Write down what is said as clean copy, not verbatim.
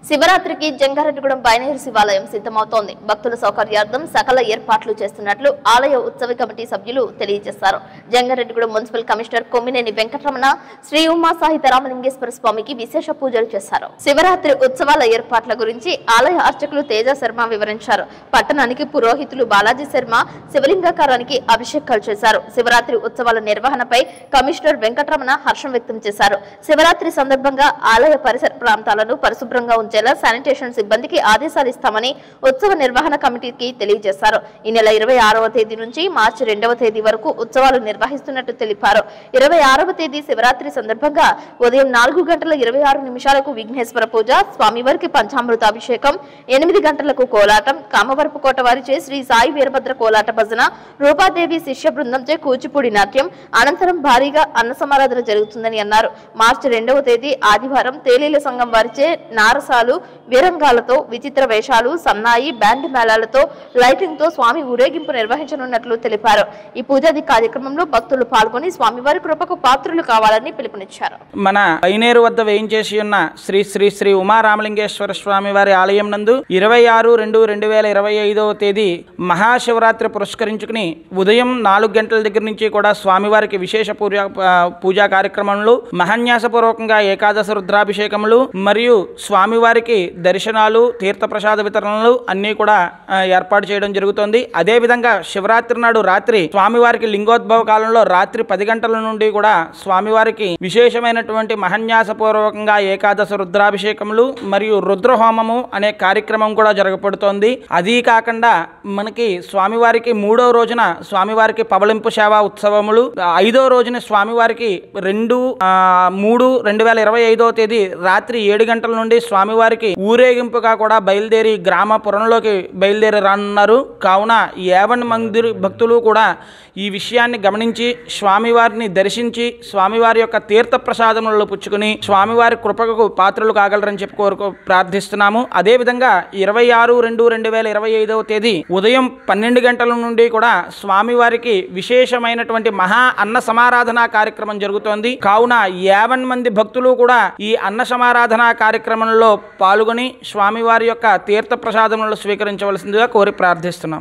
శివరాత్రికి జంగారెడ్డిగూడెం బైనేరు శివాలయం సిద్ధమవుతోంది. భక్తుల సౌకర్యార్థం సకల ఏర్పాట్లు చేస్తున్నట్లు ఆలయ ఉత్సవ కమిటీ సభ్యులు తెలియజేశారు. జంగారెడ్డిగూడెం మున్సిపల్ కమిషనర్ కొమ్మినేని వెంకటరమణ శ్రీ ఉమా సహిత రామలింగేశ్వర స్వామికి విశేష పూజలు చేశారు. శివరాత్రి ఉత్సవాల ఏర్పాట్ల గురించి ఆలయ అర్చకులు తేజ శర్మ వివరించారు. పట్టణానికి పురోహితులు బాలాజీ శర్మ శివలింగాకారానికి అభిషేకాలు చేశారు. శివరాత్రి ఉత్సవాల నిర్వహణపై కమిషనర్ వెంకటరమణ హర్షం వ్యక్తం చేశారు. శివరాత్రి సందర్భంగా ఆలయ పరిసర ప్రాంతాలను పరిశుభ్రంగా శానిటేషన్ సిబ్బందికి ఆదేశాలు ఇస్తామని ఉత్సవ నిర్వహణ కమిటీకి తెలియజేశారు. ఈ నెల 26వ తేదీ నుంచి మార్చి 2వ తేదీ వరకు ఉత్సవాలు నిర్వహిస్తున్నట్టు తెలిపారు. 26వ తేదీ శివరాత్రి సందర్భంగా ఉదయం 4:26 విఘ్నేశ్వర పూజ, స్వామివారికి పంచామృత అభిషేకం, 8 గంటలకు కోలాటం, కామవరపు కోట వారిచే శ్రీ సాయి వీరభద్ర కోలాట భజన, రూపాదేవి శిష్య బృందంచే కూచిపూడి నాట్యం, అనంతరం భారీగా అన్న సమారాధన జరుగుతుందని అన్నారు. మార్చి 2వ తేదీ ఆదివారం తేలీల సంఘం వారిచే నారసాలు, వీరంగాలతో, విచిత్ర వేషాలు, సన్నాయి, బ్యాండ్ మేళాలతో, లైటింగ్ తో స్వామి ఊరేగింపు నిర్వహించనున్నట్లు తెలిపారు. ఈ పూజాది కార్యక్రమంలో భక్తులు పాల్గొని స్వామివారి కృపకు పాత్రులు కావాలని పిలుపునిచ్చారు. మన బైనేరు వద్ద వేయించేసి ఉన్న శ్రీ శ్రీ శ్రీ ఉమా రామలింగేశ్వర స్వామి వారి ఆలయం నందు 26/2/2025 తేదీ మహాశివరాత్రి పురస్కరించుకుని ఉదయం 4 గంటల దగ్గర నుంచి కూడా స్వామివారికి విశేష పూజా కార్యక్రమంలో మహాన్యాసపూర్వకంగా ఏకాదశ రుద్రాభిషేకములు మరియు స్వామివారికి దర్శనాలు, తీర్థప్రసాద వితరణలు అన్నీ కూడా ఏర్పాటు చేయడం జరుగుతుంది. అదేవిధంగా శివరాత్రి నాడు రాత్రి స్వామివారికి లింగోద్భవ కాలంలో రాత్రి 10 గంటల నుండి కూడా స్వామివారికి విశేషమైనటువంటి మహాన్యాసపూర్వకంగా ఏకాదశ రుద్రాభిషేకములు మరియు రుద్రహోమము అనే కార్యక్రమం కూడా జరగబడుతోంది. అదీ కాకుండా మనకి స్వామివారికి 3వ రోజున స్వామివారికి పవలింపు సేవా ఉత్సవములు, 5వ రోజున స్వామివారికి 2/3/2025 తేదీ రాత్రి 7 గంటల నుండి స్వామివారికి ఊరేగింపుగా కూడా బయలుదేరి గ్రామపురంలోకి బయలుదేరి రానున్నారు. కావున 50 మంది భక్తులు కూడా ఈ విషయాన్ని గమనించి స్వామివారిని దర్శించి స్వామివారి యొక్క తీర్థ ప్రసాదములను పుచ్చుకుని స్వామివారి కృపకు పాత్రలు కాగలరని చెప్పి ప్రార్థిస్తున్నాము. అదేవిధంగా 26/2/2025 తేదీ ఉదయం 12 గంటల నుండి కూడా స్వామివారికి విశేషమైనటువంటి మహా అన్న సమారాధన కార్యక్రమం జరుగుతోంది. కావున 50 మంది భక్తులు కూడా ఈ అన్న సమారాధన కార్యక్రమంలో పాల్గొని స్వామివారి యొక్క తీర్థ ప్రసాదములను స్వీకరించవలసిందిగా కోరి ప్రార్థిస్తున్నాం.